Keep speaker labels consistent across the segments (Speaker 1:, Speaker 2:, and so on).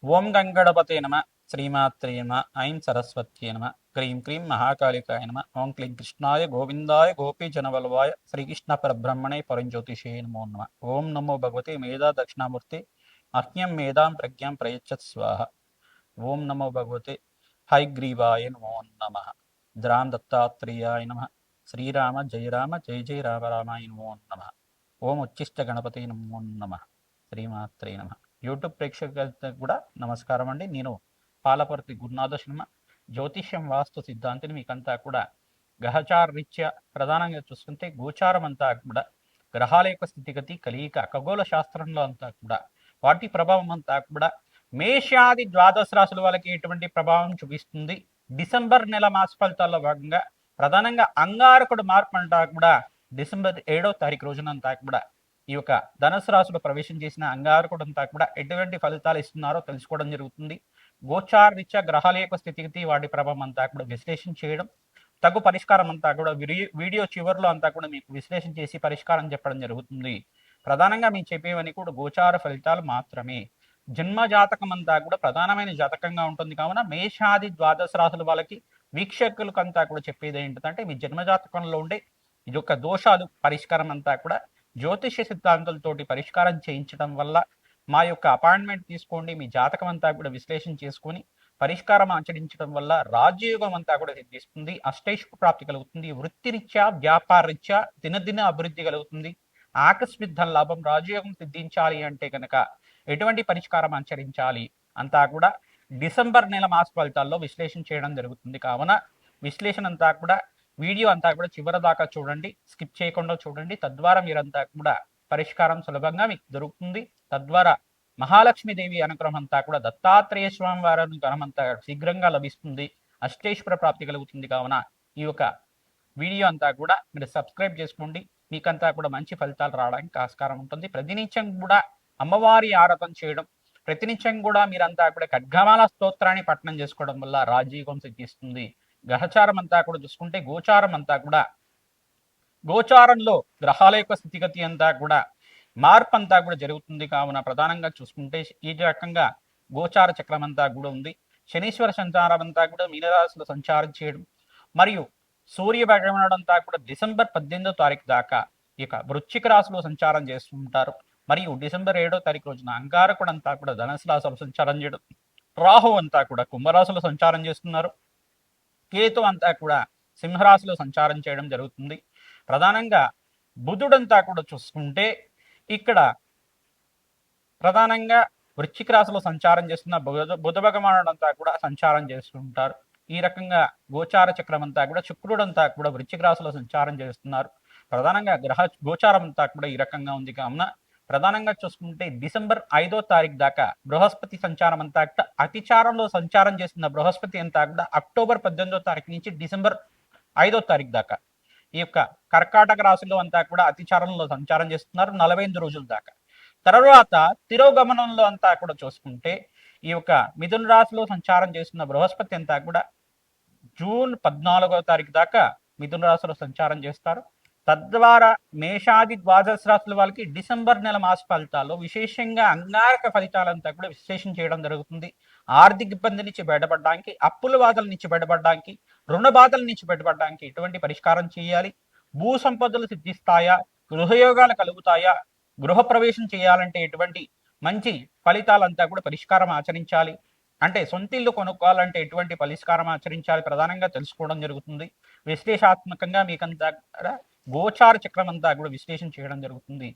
Speaker 1: ఓం గంగణపతే నమ శ్రీమాత్రే నమ ఐం సరస్వత్యే నమ క్రీం క్రీం మహాకాళికాయ నమ ఓం క్లీం కృష్ణాయ గోవిందాయ గోపీజనవల్వాయ శ్రీకృష్ణ పరబ్రహ్మణే పరంజ్యోతిషే నమో నమ ఓం నమో భగవతే మేధా దక్షిణామూర్తి అహ్యం మేధాం ప్రజ్ఞాం ప్రయచ్చత్ స్వాహ ఓం నమో భగవతే హైగ్రీవాయ నమో నమ ద్రాం దత్తాత్రేయాయ నమ శ్రీరామ జయ రామ జయ జయ రామ రామాయ నమో నమ ఓం ఉచ్చిష్ట గణపతి నమో నమ శ్రీమాత్రే నమ యూట్యూబ్ ప్రేక్షకులకు కూడా నమస్కారం అండి. నేను పాలపర్తి గురునాథ శర్మ, జ్యోతిష్యం వాస్తు సిద్ధాంతిని. మీకంతా కూడా గ్రహచార రీత్యా ప్రధానంగా చూసుకుంటే గోచారం అంతా కూడా గ్రహాల యొక్క స్థితిగతి కలియిక ఖగోళ శాస్త్రంలో అంతా కూడా వాటి ప్రభావం అంతా కూడా మేషాది ద్వాదశ రాశుల వాళ్ళకి ఎటువంటి ప్రభావం చూపిస్తుంది, డిసెంబర్ నెల మాస ఫలితాల్లో భాగంగా ప్రధానంగా అంగారకుడు మార్పు అంతా కూడా డిసెంబర్ 7వ తారీఖు రోజునంతా కూడా ఈ యొక్క ధనుసు రాశిలో ప్రవేశం చేసిన అంగారకుడు అంతా కూడా ఎటువంటి ఫలితాలు ఇస్తున్నారో తెలుసుకోవడం జరుగుతుంది. గోచార రీత్యా గ్రహాల యొక్క స్థితిగతి వాటి ప్రభావం అంతా కూడా విశ్లేషణ చేయడం, తగు పరిష్కారం అంతా కూడా వీడియో చివరిలో అంతా కూడా మీకు విశ్లేషణ చేసి పరిష్కారం చెప్పడం జరుగుతుంది. ప్రధానంగా మేము చెప్పేవన్నీ కూడా గోచార ఫలితాలు మాత్రమే. జన్మ జాతకం అంతా కూడా ప్రధానమైన జాతకంగా ఉంటుంది కావున మేషాది ద్వాదశ రాశుల వాళ్ళకి వీక్షకులకంతా కూడా చెప్పేది ఏంటంటే మీ జన్మ జాతకంలో ఉండే ఈ యొక్క దోషాలు పరిష్కారం అంతా కూడా జ్యోతిష్య సిద్ధాంతాలతోటి పరిష్కారం చేయించడం వల్ల మా యొక్క అపాయింట్మెంట్ తీసుకోండి, మీ జాతకం అంతా కూడా విశ్లేషణ చేసుకొని పరిష్కారం ఆచరించడం వల్ల రాజ్యయోగం అంతా కూడా సిద్ధిస్తుంది, అష్టైశ్వ ప్రాప్తి కలుగుతుంది, వృత్తిరీత్యా వ్యాపార రీత్యా దినదిన అభివృద్ధి కలుగుతుంది, ఆకస్మిక ధన లాభం. రాజయోగం సిద్ధించాలి అంటే కనుక ఎటువంటి పరిష్కారం ఆచరించాలి అంతా కూడా డిసెంబర్ నెల మాస ఫలితాల్లో విశ్లేషణ చేయడం జరుగుతుంది. కావున విశ్లేషణ అంతా కూడా వీడియో అంతా కూడా చివరి దాకా చూడండి, స్కిప్ చేయకుండా చూడండి. తద్వారా మీరంతా కూడా పరిష్కారం సులభంగా మీకు దొరుకుతుంది. తద్వారా మహాలక్ష్మీదేవి అనుగ్రహం అంతా కూడా దత్తాత్రేయ స్వామి వారి అనుగ్రహం అంతా శీఘ్రంగా లభిస్తుంది, అష్టేశ్వర ప్రాప్తి కలుగుతుంది. కావున ఈ యొక్క వీడియో అంతా కూడా మీరు సబ్స్క్రైబ్ చేసుకోండి, మీకంతా కూడా మంచి ఫలితాలు రావడానికి ఆస్కారం ఉంటుంది. ప్రతినిత్యం కూడా అమ్మవారి ఆరాధన చేయడం, ప్రతినిత్యం కూడా మీరంతా కూడా ఖడ్గమాల స్తోత్రాన్ని పఠనం చేసుకోవడం వల్ల రాజయోగం సిద్ధిస్తుంది. గ్రహచారం అంతా కూడా చూసుకుంటే గోచారం అంతా కూడా గోచారంలో గ్రహాల యొక్క స్థితిగతి అంతా కూడా మార్పు అంతా కూడా జరుగుతుంది. కావున ప్రధానంగా చూసుకుంటే ఈ రకంగా గోచార చక్రం అంతా కూడా ఉంది. శనీశ్వర సంచారం అంతా కూడా మీనరాశిలో సంచారం చేయడం, మరియు సూర్య భగవానుడు అంతా కూడా డిసెంబర్ 18వ తారీఖు దాకా ఇక వృశ్చిక రాశిలో సంచారం చేస్తుంటారు. మరియు డిసెంబర్ 7వ తారీఖు రోజున అంగారకుడు అంతా కూడా ధనుసు రాశిలో సంచారం చేయడం, రాహు అంతా కూడా కుంభరాశిలో సంచారం చేస్తున్నారు, కేతు అంతా కూడా సింహరాశిలో సంచారం చేయడం జరుగుతుంది. ప్రధానంగా బుధుడంతా కూడా చూసుకుంటే ఇక్కడ ప్రధానంగా వృశ్చిక రాశిలో సంచారం చేస్తున్న బుధ భగవానుడు అంతా కూడా సంచారం చేస్తుంటారు. ఈ రకంగా గోచార చక్రం అంతా కూడా శుక్రుడంతా కూడా వృశ్చిక రాశిలో సంచారం చేస్తున్నారు. ప్రధానంగా గ్రహ గోచారం అంతా కూడా ఈ రకంగా ఉంది. కావున ప్రధానంగా చూసుకుంటే డిసెంబర్ 5వ తారీఖు దాకా బృహస్పతి సంచారం అంతా అతిచారంలో సంచారం చేస్తున్న బృహస్పతి అంతా కూడా అక్టోబర్ 18వ తారీఖు నుంచి డిసెంబర్ 5వ తారీఖు దాకా ఈ యొక్క కర్కాటక రాశిలో అంతా కూడా అతిచారంలో సంచారం చేస్తున్నారు 48 రోజుల దాకా. తర్వాత తిరోగమనంలో అంతా కూడా చూసుకుంటే ఈ యొక్క మిథున రాశిలో సంచారం చేస్తున్న బృహస్పతి అంతా కూడా జూన్ 14వ తారీఖు దాకా మిథున రాశిలో సంచారం చేస్తారు. తద్వారా మేషాది ద్వాదశ రాశుల వాళ్ళకి డిసెంబర్ నెల మాస ఫలితాల్లో విశేషంగా అంగారక ఫలితాలంతా కూడా విశ్లేషణ చేయడం జరుగుతుంది. ఆర్థిక ఇబ్బంది నుంచి బయటపడడానికి, అప్పుల బాధల నుంచి బయటపడడానికి, రుణ బాధల నుంచి బయటపడడానికి ఎటువంటి పరిష్కారం చేయాలి, భూ సంపదలు సిద్ధిస్తాయా, గృహయోగాలు కలుగుతాయా, గృహ ప్రవేశం చేయాలంటే ఎటువంటి మంచి ఫలితాలంతా కూడా పరిష్కారం ఆచరించాలి, అంటే సొంత ఇల్లు కొనుక్కోవాలంటే ఎటువంటి పరిష్కారం ఆచరించాలి ప్రధానంగా తెలుసుకోవడం జరుగుతుంది. విశ్లేషాత్మకంగా మీకంతా గోచార చక్రం అంతా కూడా విశ్లేషణ చేయడం జరుగుతుంది.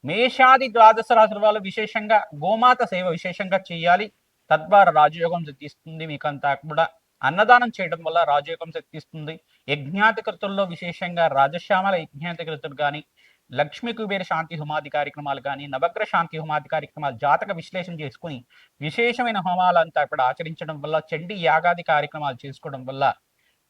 Speaker 1: మేషాది ద్వాదశ రాశుల వాళ్ళు విశేషంగా గోమాత సేవ విశేషంగా చేయాలి, తద్వారా రాజయోగం సిద్ధిస్తుంది. మీకంతా కూడా అన్నదానం చేయడం వల్ల రాజయోగం సిద్ధిస్తుంది. యజ్ఞాతికృతుల్లో విశేషంగా రాజశ్యామల యజ్ఞాతికృతులు కానీ, లక్ష్మీ కుబేర శాంతి హోమాది కార్యక్రమాలు కానీ, నవగ్రహ శాంతి హోమాది కార్యక్రమాలు జాతక విశ్లేషణ చేసుకుని విశేషమైన హోమాలంతా కూడా ఆచరించడం వల్ల, చండీ యాగాది కార్యక్రమాలు చేసుకోవడం వల్ల,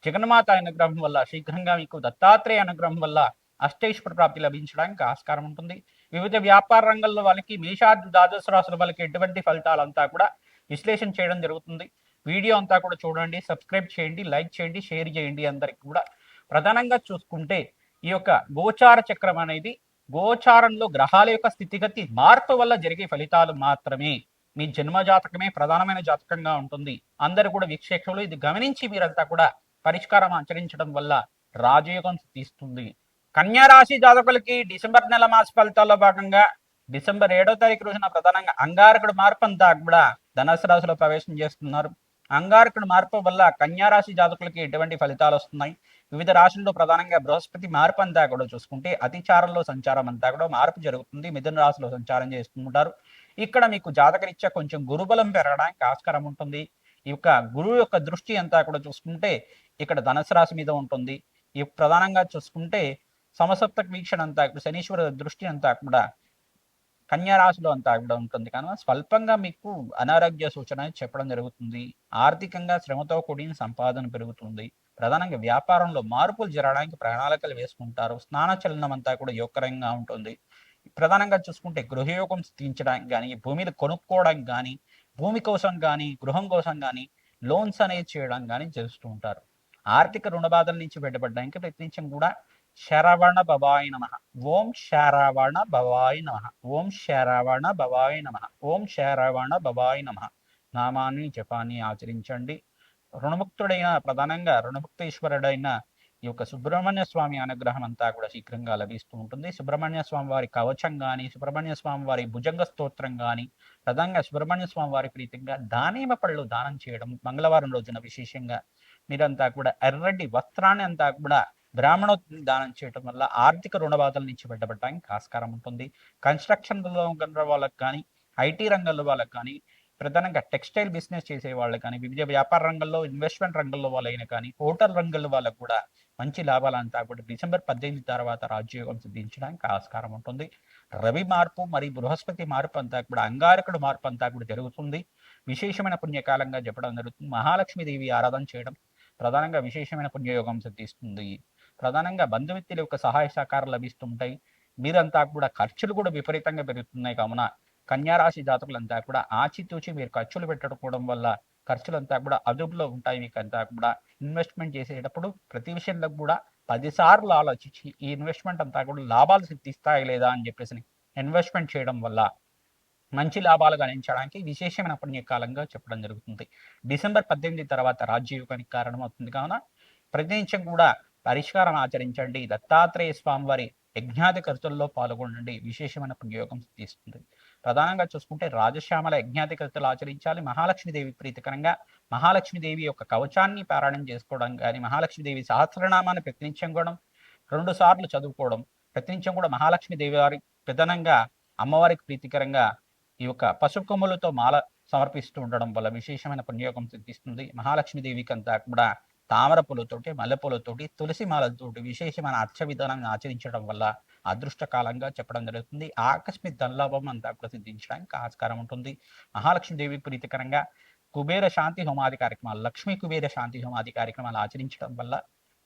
Speaker 1: జగన్మాత అనుగ్రహం వల్ల, శీఘ్రంగా మీకు దత్తాత్రేయ అనుగ్రహం వల్ల అష్టైశ్వర ప్రాప్తి లభించడానికి ఆస్కారం ఉంటుంది. వివిధ వ్యాపార రంగంలో వాళ్ళకి మేషాది ద్వాదశ రాశుల వాళ్ళకి ఎటువంటి ఫలితాలంతా కూడా విశ్లేషణ చేయడం జరుగుతుంది. వీడియో అంతా కూడా చూడండి, సబ్స్క్రైబ్ చేయండి, లైక్ చేయండి, షేర్ చేయండి అందరికి కూడా. ప్రధానంగా చూసుకుంటే ఈ యొక్క గోచార చక్రం అనేది గోచారంలో గ్రహాల యొక్క స్థితిగతి మార్పు వల్ల జరిగే ఫలితాలు మాత్రమే. మీ జన్మ జాతకమే ప్రధానమైన జాతకంగా ఉంటుంది. అందరూ కూడా వీక్షకులు ఇది గమనించి మీరంతా కూడా పరిష్కారం ఆచరించడం వల్ల రాజయోగం తీస్తుంది. కన్యా రాశి జాతకులకి డిసెంబర్ నెల మాస ఫలితాల్లో భాగంగా డిసెంబర్ 7వ తారీఖు రోజున ప్రధానంగా అంగారకుడు మార్పు అంతా కూడా ధనుసు రాశిలో ప్రవేశం చేస్తున్నారు. అంగారకుడు మార్పు వల్ల కన్యా రాశి జాతకులకి ఎటువంటి ఫలితాలు వస్తున్నాయి? వివిధ రాశుల్లో ప్రధానంగా బృహస్పతి మార్పు అంతా కూడా చూసుకుంటే అతిచారంలో సంచారం అంతా కూడా మార్పు జరుగుతుంది. మిథున రాశిలో సంచారం చేస్తుంటారు. ఇక్కడ మీకు జాతకరీత్యా కొంచెం గురుబలం పెరగడానికి ఆస్కారం ఉంటుంది. ఈ యొక్క గురువు యొక్క దృష్టి అంతా కూడా చూసుకుంటే ఇక్కడ ధనుసు రాశి మీద ఉంటుంది. ఈ ప్రధానంగా చూసుకుంటే సమసప్తక వీక్షణ అంతా శనీశ్వర దృష్టి అంతా కూడా కన్యా రాశిలో అంతా కూడా ఉంటుంది. కానీ స్వల్పంగా మీకు అనారోగ్య సూచన చెప్పడం జరుగుతుంది. ఆర్థికంగా శ్రమతో కూడిన సంపాదన పెరుగుతుంది. ప్రధానంగా వ్యాపారంలో మార్పులు జరగడానికి ప్రణాళికలు వేసుకుంటారు. స్నాన చలనం అంతా కూడా యోగకరంగా ఉంటుంది. ప్రధానంగా చూసుకుంటే గృహయోగం స్థితించడానికి కానీ, భూమిని కొనుక్కోవడానికి కానీ, భూమి కోసం కానీ, గృహం కోసం కానీ లోన్స్ అనేది చేయడానికి కానీ చేస్తూ ఉంటారు. ఆర్థిక రుణ బాధల నుంచి బయటపడడానికి ప్రయత్నించడం కూడా శరవణ భవాయ నమ. ఓం శరవణ భవాయ నమ. ఓం శరవణ భవాయ నమ. ఓం శరవణ భవాయ నమ నామాన్ని జపాన్ని ఆచరించండి. రుణముక్తుడైన ప్రధానంగా రుణముక్తేశ్వరుడైన ఈ యొక్క సుబ్రహ్మణ్య స్వామి అనుగ్రహం అంతా కూడా శీఘ్రంగా లభిస్తూ ఉంటుంది. సుబ్రహ్మణ్య స్వామి వారి కవచం కానీ, సుబ్రహ్మణ్య స్వామి వారి భుజంగ స్తోత్రం కానీ, ప్రధానంగా సుబ్రహ్మణ్య స్వామి వారి ప్రీతిగా దానిమ్మ పళ్ళు దానం చేయడం మంగళవారం రోజున విశేషంగా మీరంతా కూడా ఎర్రటి వస్త్రాన్ని అంతా కూడా బ్రాహ్మణ దానం చేయడం వల్ల ఆర్థిక రుణబాధల నుంచి బయటపడడానికి ఆస్కారం ఉంటుంది. కన్స్ట్రక్షన్ రంగంలో వాళ్ళకి కానీ, ఐటీ రంగంలో వాళ్ళకి కానీ, ప్రధానంగా టెక్స్టైల్ బిజినెస్ చేసే వాళ్ళకి కానీ, వివిధ వ్యాపార రంగంలో ఇన్వెస్ట్మెంట్ రంగంలో వాళ్ళైనా కానీ, హోటల్ రంగంలో వాళ్ళకు కూడా మంచి లాభాలంతా కూడా డిసెంబర్ 18 తర్వాత రాజయోగం సిద్ధించడానికి ఆస్కారం ఉంటుంది. రవి మార్పు మరియు బృహస్పతి మార్పు అంతా కూడా అంగారకుడు మార్పు అంతా కూడా జరుగుతుంది. విశేషమైన పుణ్యకాలంగా చెప్పడం జరుగుతుంది. మహాలక్ష్మీదేవి ఆరాధన చేయడం ప్రధానంగా విశేషమైన పుణ్యయోగం సిద్ధిస్తుంది. ప్రధానంగా బంధుమిత్రుల యొక్క సహాయ సహకారాలు లభిస్తుంటాయి. మీరంతా కూడా ఖర్చులు కూడా విపరీతంగా పెరుగుతున్నాయి. కావున కన్యారాశి జాతకులంతా కూడా ఆచితూచి మీరు ఖర్చులు పెట్టకపోవడం వల్ల ఖర్చులంతా కూడా అదుపులో ఉంటాయి. మీకు అంతా కూడా ఇన్వెస్ట్మెంట్ చేసేటప్పుడు ప్రతి విషయంలో కూడా 10 సార్లు ఆలోచించి ఈ ఇన్వెస్ట్మెంట్ అంతా కూడా లాభాలు సిద్ధిస్తాయి లేదా అని చెప్పేసి ఇన్వెస్ట్మెంట్ చేయడం వల్ల మంచి లాభాలు గణించడానికి విశేషమైన పుణ్యకాలంగా చెప్పడం జరుగుతుంది. డిసెంబర్ 18 తర్వాత రాజ్యయోగానికి కారణమవుతుంది. కావున ప్రతినిత్యం కూడా పరిష్కారం ఆచరించండి. దత్తాత్రేయ స్వామి వారి యజ్ఞాది ఖర్చుల్లో పాల్గొనండి. విశేషమైన పుణ్యయోగం సిద్ధిస్తుంది. ప్రధానంగా చూసుకుంటే రాజశ్యామల యజ్ఞాది ఖర్చులు ఆచరించాలి. మహాలక్ష్మీదేవి ప్రీతికరంగా మహాలక్ష్మీదేవి యొక్క కవచాన్ని పారాయణం చేసుకోవడం కానీ, మహాలక్ష్మీదేవి సహస్రనామాన్ని ప్రతినిత్యం కూడా 2 సార్లు చదువుకోవడం, ప్రతినిత్యం కూడా మహాలక్ష్మీదేవి వారి ప్రధానంగా అమ్మవారికి ప్రీతికరంగా ఈ యొక్క పసుపు కొమ్ములతో మాల సమర్పిస్తూ ఉండడం వల్ల విశేషమైన పుణ్యయోగం సిద్ధిస్తుంది. మహాలక్ష్మీదేవికి అంతా కూడా తామర పూలతోటి, మల్లెపూలతోటి, తులసి మాలతోటి విశేషమైన అర్చ విధానాన్ని ఆచరించడం వల్ల అదృష్టకాలంగా చెప్పడం జరుగుతుంది. ఆకస్మిక ధనలాభం అంతా కూడా సిద్ధించడానికి ఆస్కారం ఉంటుంది. మహాలక్ష్మీదేవి ప్రీతికరంగా కుబేర శాంతి హోమాది కార్యక్రమాలు, లక్ష్మీ కుబేర శాంతి హోమాది కార్యక్రమాలు ఆచరించడం వల్ల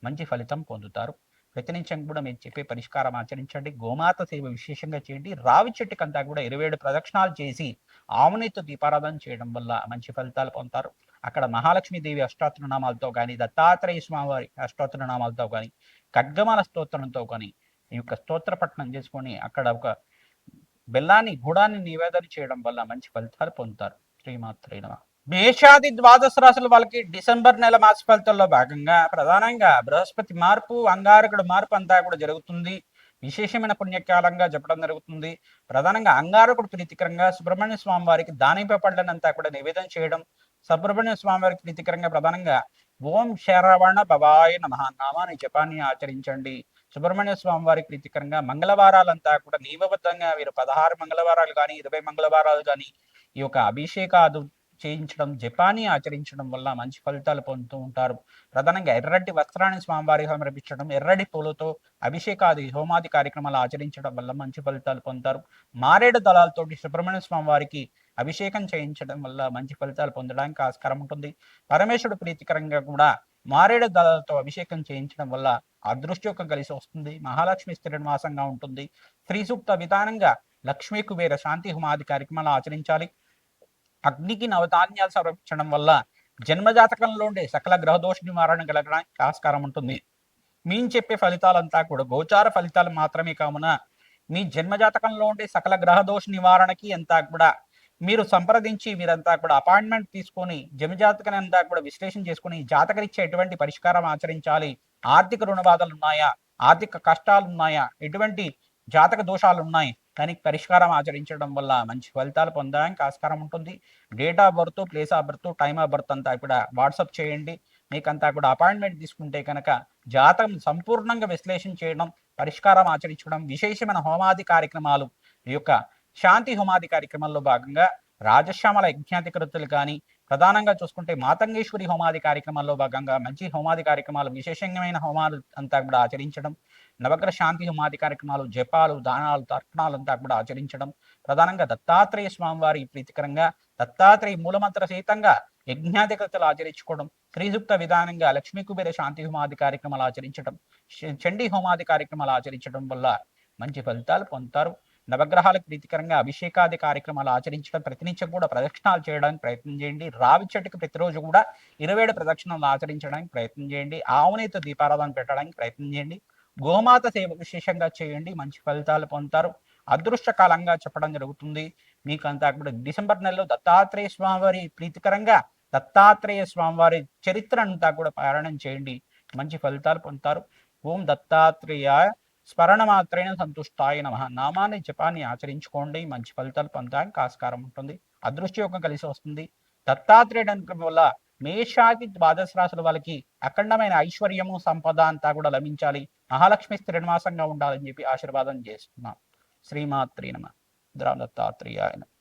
Speaker 1: మంచి ఫలితం పొందుతారు. ప్రతినిత్యం కూడా మీరు చెప్పే పరిష్కారం ఆచరించండి. గోమాత సేవ విశేషంగా చేయండి. రావి చెట్టుకంతా కూడా 27 ప్రదక్షిణాలు చేసి ఆవునితో దీపారాధన చేయడం వల్ల మంచి ఫలితాలు పొందుతారు. అక్కడ మహాలక్ష్మీదేవి అష్టాత్రనామాలతో కానీ, దత్తాత్రేయ స్వామివారి అష్టాత్రనామాలతో కానీ, ఖడ్గమాల స్తోత్రంతో కానీ ఈ యొక్క స్తోత్ర పఠనం చేసుకొని అక్కడ ఒక బెల్లాన్ని గుడాన్ని నివేదన చేయడం వల్ల మంచి ఫలితాలు పొందుతారు. శ్రీమాత్రే నమః. మేషాది ద్వాదశ రాశుల వాళ్ళకి డిసెంబర్ నెల మాస ఫలితాల్లో భాగంగా ప్రధానంగా బృహస్పతి మార్పు, అంగారకుడు మార్పు అంతా కూడా జరుగుతుంది. విశేషమైన పుణ్యకాలంగా చెప్పడం జరుగుతుంది. ప్రధానంగా అంగారకుడు ప్రీతికరంగా సుబ్రహ్మణ్య స్వామి వారికి దానిమ్మ పళ్ళనంతా కూడా నివేదన చేయడం, సుబ్రహ్మణ్య స్వామి వారికి ప్రీతికరంగా ప్రధానంగా ఓం శరవణ భవాయ నమః నామాన్ని జపాన్ని ఆచరించండి. సుబ్రహ్మణ్య స్వామి వారికి ప్రీతికరంగా మంగళవారాలంతా కూడా నియమబద్ధంగా వీరు 16 మంగళవారాలు కానీ, 20 మంగళవారాలు కానీ ఈ యొక్క అభిషేకాదు చేయించడం, జపాన్ని ఆచరించడం వల్ల మంచి ఫలితాలు పొందుతూ ఉంటారు. ప్రధానంగా ఎర్రటి వస్త్రాన్ని స్వామివారికి సమర్పించడం, ఎర్రటి పూలతో అభిషేకాది హోమాది కార్యక్రమాలు ఆచరించడం వల్ల మంచి ఫలితాలు పొందుతారు. మారేడు దళాలతోటి సుబ్రహ్మణ్య స్వామి వారికి అభిషేకం చేయించడం వల్ల మంచి ఫలితాలు పొందడానికి ఆస్కారం ఉంటుంది. పరమేశ్వరుడు ప్రీతికరంగా కూడా మారేడు దళాలతో అభిషేకం చేయించడం వల్ల అదృష్టయోగం కలిసి వస్తుంది. మహాలక్ష్మి స్థిర నివాసంగా ఉంటుంది. స్త్రీ సూక్త విధానంగా లక్ష్మీ కుబేర శాంతి హోమాది కార్యక్రమాలు ఆచరించాలి. అగ్నికి నవధాన్యాలు సమర్పించడం వల్ల జన్మజాతకంలో ఉండే సకల గ్రహదోష నివారణ కలగడానికి ఆస్కారం ఉంటుంది. మేము చెప్పే ఫలితాలంతా కూడా గోచార ఫలితాలు మాత్రమే కావున మీ జన్మజాతకంలో ఉండే సకల గ్రహదోష నివారణకి అంతా కూడా మీరు సంప్రదించి మీరంతా కూడా అపాయింట్మెంట్ తీసుకొని జమజాతకాన్ని అంతా కూడా విశ్లేషణ చేసుకుని జాతకరీత్యా ఎటువంటి పరిష్కారం ఆచరించాలి, ఆర్థిక రుణ బాధలు ఉన్నాయా, ఆర్థిక కష్టాలు ఉన్నాయా, ఎటువంటి జాతక దోషాలు ఉన్నాయి, దానికి పరిష్కారం ఆచరించడం వల్ల మంచి ఫలితాలు పొందడానికి ఆస్కారం ఉంటుంది. Date of birth, place of birth, time of birth అంతా కూడా వాట్సాప్ చేయండి. మీకంతా కూడా అపాయింట్మెంట్ తీసుకుంటే కనుక జాతకం సంపూర్ణంగా విశ్లేషణ చేయడం, పరిష్కారం ఆచరించడం, విశేషమైన హోమాది కార్యక్రమాలు, ఈ యొక్క శాంతి హోమాది కార్యక్రమాల్లో భాగంగా రాజశ్యామల యజ్ఞాధికృతులు కానీ, ప్రధానంగా చూసుకుంటే మాతంగేశ్వరి హోమాది కార్యక్రమాల్లో భాగంగా మంచి హోమాది కార్యక్రమాలు, విశేషమైన హోమాలు అంతా కూడా ఆచరించడం, నవగ్రహ శాంతి హోమాది కార్యక్రమాలు, జపాలు, దానాలు, తర్పణాలు అంతా కూడా ఆచరించడం, ప్రధానంగా దత్తాత్రేయ స్వామివారి ప్రీతికరంగా దత్తాత్రేయ మూలమంత్ర సహితంగా యజ్ఞాధికృతులు ఆచరించుకోవడం, శ్రీసూక్త విధానంగా లక్ష్మీ కుబేర శాంతి హోమాది కార్యక్రమాలు ఆచరించడం, చండీ హోమాది కార్యక్రమాలు ఆచరించడం వల్ల మంచి ఫలితాలు పొందుతారు. నవగ్రహాలకు ప్రీతికరంగా అభిషేకాది కార్యక్రమాలు ఆచరించడం, ప్రతినిత్యం కూడా ప్రదక్షిణాలు చేయడానికి ప్రయత్నం చేయండి. రావి చెట్టుకు ప్రతిరోజు కూడా 27 ప్రదక్షిణాలు ఆచరించడానికి ప్రయత్నం చేయండి. ఆవునేతో దీపారాధన పెట్టడానికి ప్రయత్నం చేయండి. గోమాత సేవ విశేషంగా చేయండి, మంచి ఫలితాలు పొందుతారు. అదృష్ట కాలంగా చెప్పడం జరుగుతుంది. మీకంతా కూడా డిసెంబర్ నెలలో దత్తాత్రేయ స్వామివారి ప్రీతికరంగా దత్తాత్రేయ స్వామివారి చరిత్ర అంతా కూడా పారాయణం చేయండి, మంచి ఫలితాలు పొందుతారు. ఓం దత్తాత్రేయ స్మరణ మాత్రేణ సంతుష్టాయ నమః నామాన్ని జపాన్ని ఆచరించుకోండి, మంచి ఫలితాలు పొందడానికి ఆస్కారం ఉంటుంది. అదృష్ట యోగం కలిసి వస్తుంది. దత్తాత్రేయుడు అనుగ్రహం వల్ల మేషాకి ద్వాదశ రాశుల వాళ్ళకి అఖండమైన ఐశ్వర్యము, సంపద అంతా కూడా లభించాలి. మహాలక్ష్మి స్థిరనివాసంగా ఉండాలని చెప్పి ఆశీర్వాదం చేస్తున్నాం. శ్రీమాత్రే నమః. దత్తాత్రేయాయ నమః.